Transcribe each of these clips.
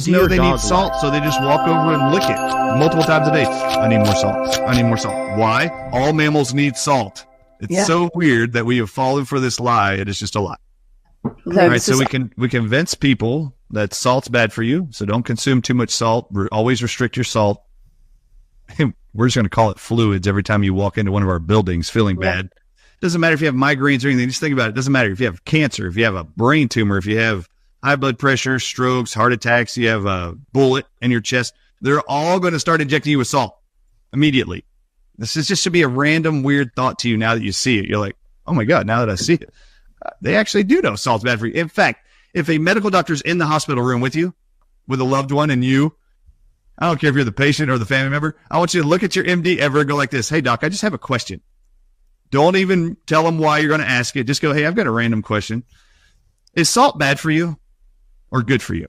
Know they need salt, so they just walk over and lick it multiple times a day. I need more salt. I need more salt. Why? All mammals need salt. It's so weird that we have fallen for this lie. It is just a lie. All right, so we convince people that salt's bad for you, so don't consume too much salt. Always restrict your salt. We're just going to call it fluids every time you walk into one of our buildings feeling bad. Doesn't matter if you have migraines or anything. Just think about it. It doesn't matter if you have cancer, if you have a brain tumor, if you have high blood pressure, strokes, heart attacks, you have a bullet in your chest. They're all going to start injecting you with salt immediately. This is just should be a random weird thought to you now that you see it. You're like, oh my God, now that I see it. They actually do know salt's bad for you. In fact, if a medical doctor's in the hospital room with you, with a loved one and you, I don't care if you're the patient or the family member, I want you to look at your MD ever and go like this. Hey doc, I just have a question. Don't even tell them why you're going to ask it. Just go, hey, I've got a random question. Is salt bad for you or good for you?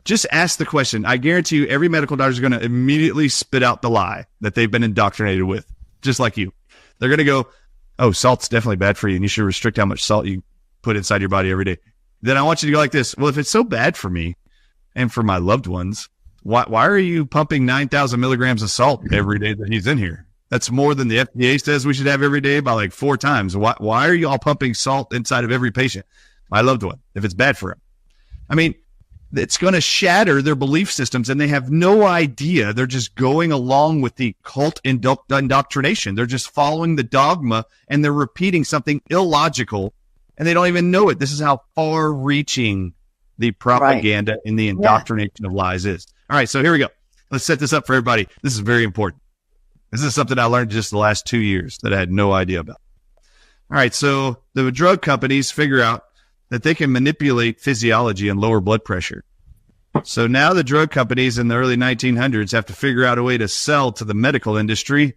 Just ask the question. I guarantee you every medical doctor is going to immediately spit out the lie that they've been indoctrinated with, just like you. They're going to go, oh, salt's definitely bad for you, and you should restrict how much salt you put inside your body every day. Then I want you to go like this. Well, if it's so bad for me and for my loved ones, why are you pumping 9,000 milligrams of salt every day that he's in here? That's more than the FDA says we should have every day by like 4 times. Why are you all pumping salt inside of every patient? My loved one, if it's bad for him. I mean, it's going to shatter their belief systems, and they have no idea. They're just going along with the cult indoctrination. They're just following the dogma, and they're repeating something illogical, and they don't even know it. This is how far-reaching the propaganda and the indoctrination of lies is. All right, so here we go. Let's set this up for everybody. This is very important. This is something I learned just the last 2 years that I had no idea about. All right, so the drug companies figure out that they can manipulate physiology and lower blood pressure. So now the drug companies in the early 1900s have to figure out a way to sell to the medical industry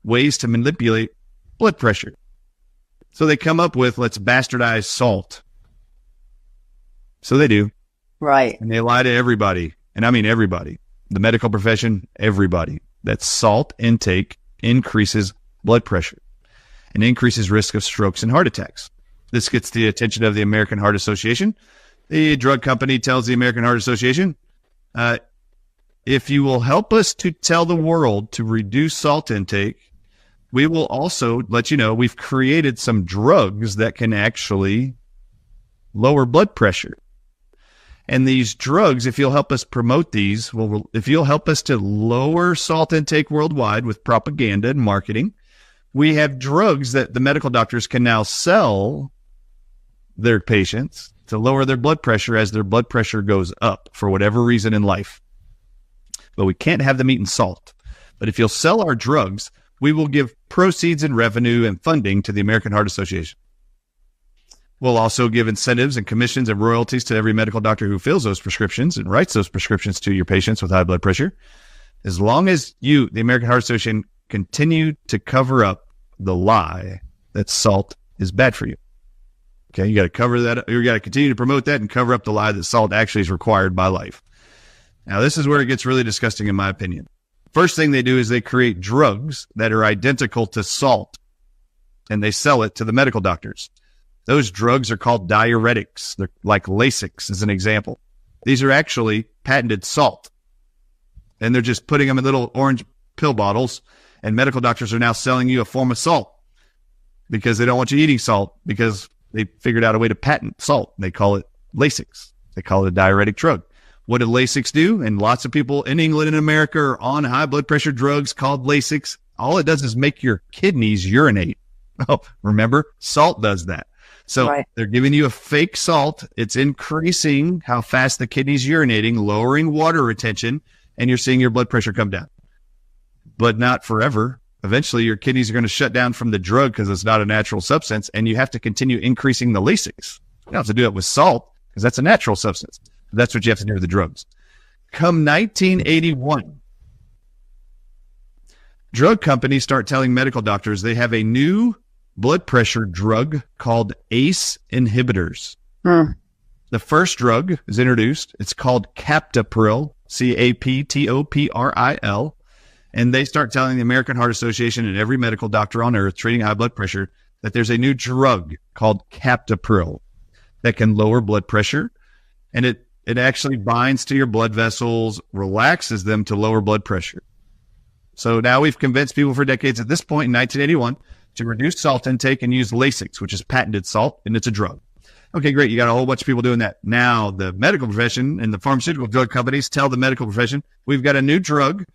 ways to manipulate blood pressure. So they come up with, let's bastardize salt. So they do. Right. And they lie to everybody. And I mean everybody. The medical profession, everybody. That salt intake increases blood pressure and increases risk of strokes and heart attacks. This gets the attention of the American Heart Association. The drug company tells the American Heart Association, if you will help us to tell the world to reduce salt intake, we will also let you know we've created some drugs that can actually lower blood pressure. And these drugs, if you'll help us promote these, if you'll help us to lower salt intake worldwide with propaganda and marketing, we have drugs that the medical doctors can now sell their patients to lower their blood pressure as their blood pressure goes up for whatever reason in life. But we can't have them eating salt. But if you'll sell our drugs, we will give proceeds and revenue and funding to the American Heart Association. We'll also give incentives and commissions and royalties to every medical doctor who fills those prescriptions and writes those prescriptions to your patients with high blood pressure. As long as you, the American Heart Association, continue to cover up the lie that salt is bad for you. Okay, you got to cover that. You got to continue to promote that and cover up the lie that salt actually is required by life. Now, this is where it gets really disgusting, in my opinion. First thing they do is they create drugs that are identical to salt, and they sell it to the medical doctors. Those drugs are called diuretics. They're like Lasix as an example. These are actually patented salt, and they're just putting them in little orange pill bottles, and medical doctors are now selling you a form of salt because they don't want you eating salt because they figured out a way to patent salt. They call it Lasix. They call it a diuretic drug. What did Lasix do? And lots of people in England and America are on high blood pressure drugs called Lasix. All it does is make your kidneys urinate. Oh, remember? Salt does that. So They're giving you a fake salt. It's increasing how fast the kidney's urinating, lowering water retention, and you're seeing your blood pressure come down. But not forever. Eventually, your kidneys are going to shut down from the drug because it's not a natural substance, and you have to continue increasing the Lasix. You don't have to do it with salt because that's a natural substance. That's what you have to do with the drugs. Come 1981, drug companies start telling medical doctors they have a new blood pressure drug called ACE inhibitors. The first drug is introduced. It's called Captopril, Captopril. And they start telling the American Heart Association and every medical doctor on earth treating high blood pressure that there's a new drug called Captopril that can lower blood pressure And it actually binds to your blood vessels, relaxes them to lower blood pressure. So now we've convinced people for decades at this point in 1981 to reduce salt intake and use Lasix, which is patented salt, and it's a drug. Okay, great. You got a whole bunch of people doing that. Now the medical profession and the pharmaceutical drug companies tell the medical profession, we've got a new drug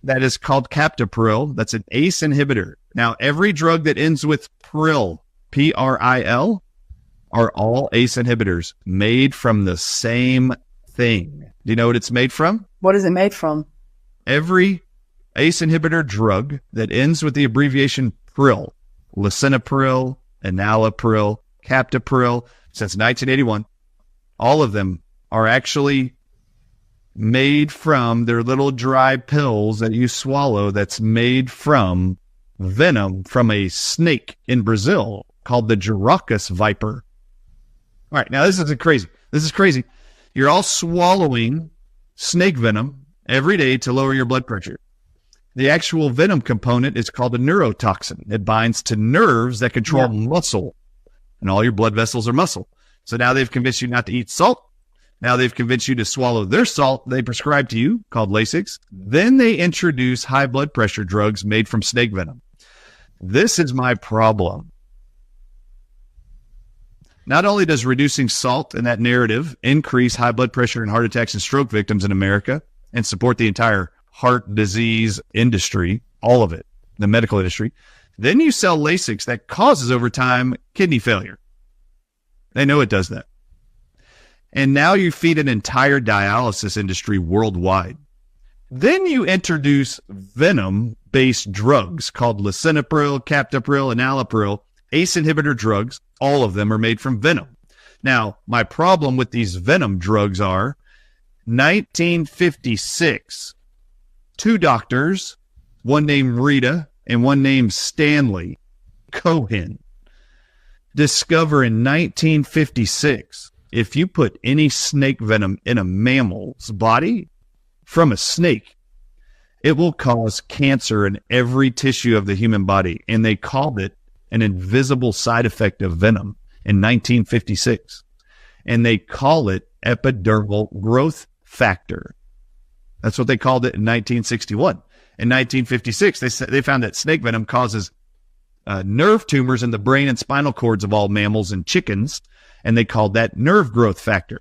that is called captopril. That's an ACE inhibitor. Now, every drug that ends with pril, P-R-I-L, are all ACE inhibitors made from the same thing. Do you know what it's made from? What is it made from? Every ACE inhibitor drug that ends with the abbreviation pril, lisinopril, enalapril, captopril, since 1981, all of them are actually made from their little dry pills that you swallow that's made from venom from a snake in Brazil called the Jaracus viper. All right, now this is crazy. This is crazy. You're all swallowing snake venom every day to lower your blood pressure. The actual venom component is called a neurotoxin. It binds to nerves that control muscle, and all your blood vessels are muscle. So now they've convinced you not to eat salt. Now they've convinced you to swallow their salt they prescribe to you, called Lasix. Then they introduce high blood pressure drugs made from snake venom. This is my problem. Not only does reducing salt in that narrative increase high blood pressure and heart attacks and stroke victims in America and support the entire heart disease industry, all of it, the medical industry, then you sell Lasix that causes over time kidney failure. They know it does that. And now you feed an entire dialysis industry worldwide. Then you introduce venom-based drugs called lisinopril, captopril, and enalapril, ACE inhibitor drugs. All of them are made from venom. Now, my problem with these venom drugs are 1956, two doctors, one named Rita and one named Stanley Cohen, discover in 1956, if you put any snake venom in a mammal's body from a snake, it will cause cancer in every tissue of the human body. And they called it an invisible side effect of venom in 1956. And they call it epidermal growth factor. That's what they called it in 1961. In 1956, they found that snake venom causes nerve tumors in the brain and spinal cords of all mammals and chickens, and they called that nerve growth factor.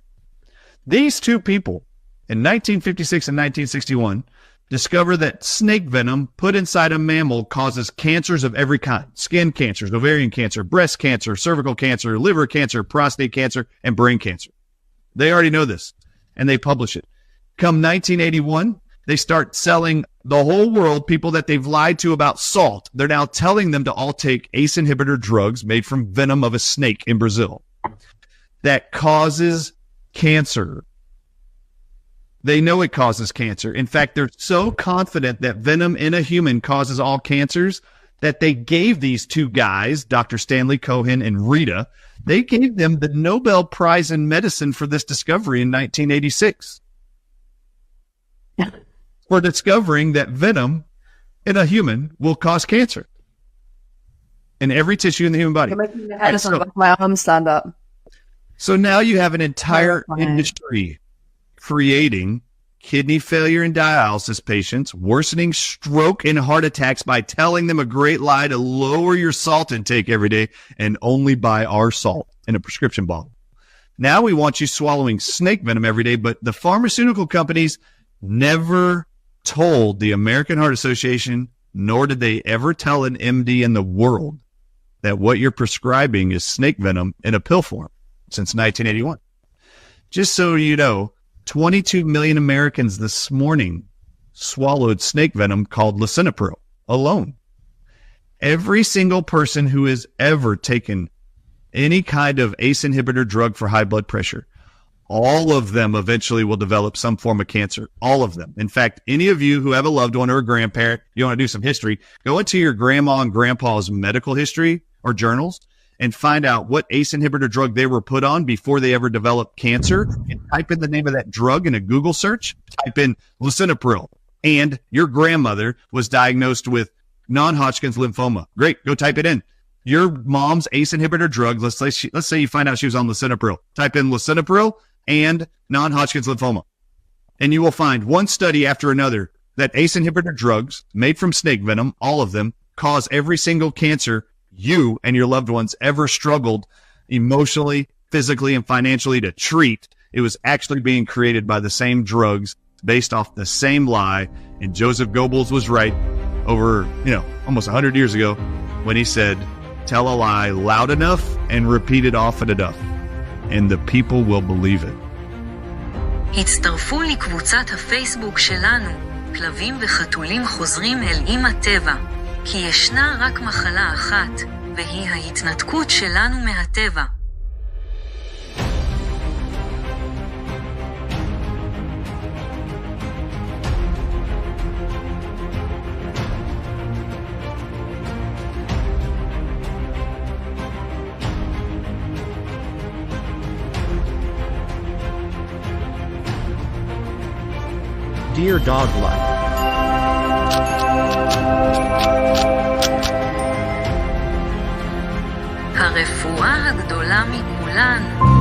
These two people in 1956 and 1961 discover that snake venom put inside a mammal causes cancers of every kind: skin cancers, ovarian cancer, breast cancer, cervical cancer, liver cancer, prostate cancer, and brain cancer. They already know this, and they publish it. Come 1981, they start selling the whole world people that they've lied to about salt. They're now telling them to all take ACE inhibitor drugs made from venom of a snake in Brazil that causes cancer. They know it causes cancer. In fact, they're so confident that venom in a human causes all cancers that they gave these two guys, Dr. Stanley Cohen and Rita, they gave them the Nobel Prize in Medicine for this discovery in 1986. For discovering that venom in a human will cause cancer in every tissue in the human body. You're making the head of my arm stand up. So now you have an entire industry creating kidney failure and dialysis patients, worsening stroke and heart attacks by telling them a great lie to lower your salt intake every day and only buy our salt in a prescription bottle. Now we want you swallowing snake venom every day, but the pharmaceutical companies never told the American Heart Association, nor did they ever tell an MD in the world, that what you're prescribing is snake venom in a pill form since 1981. Just so you know, 22 million Americans this morning swallowed snake venom called lisinopril alone. Every single person who has ever taken any kind of ACE inhibitor drug for high blood pressure, all of them eventually will develop some form of cancer. All of them. In fact, any of you who have a loved one or a grandparent, you want to do some history, go into your grandma and grandpa's medical history or journals and find out what ACE inhibitor drug they were put on before they ever developed cancer, and type in the name of that drug in a Google search, type in lisinopril, and your grandmother was diagnosed with non-Hodgkin's lymphoma. Great. Go type it in. Your mom's ACE inhibitor drug, let's say you find out she was on lisinopril. Type in lisinopril. and non-Hodgkin's lymphoma. And you will find one study after another that ACE inhibitor drugs made from snake venom, all of them, cause every single cancer you and your loved ones ever struggled emotionally, physically, and financially to treat. It was actually being created by the same drugs based off the same lie. And Joseph Goebbels was right over, almost 100 years ago when he said, tell a lie loud enough and repeat it often enough, and the people will believe it. הצטרפו לקבוצת הפייסבוק שלנו, כלבים וחתולים חוזרים אל אמא טבע, כי ישנה רק מחלה אחת, והיא ההתנתקות שלנו מהטבע. Dear Dog Life, הרפואה הגדולה מכולן.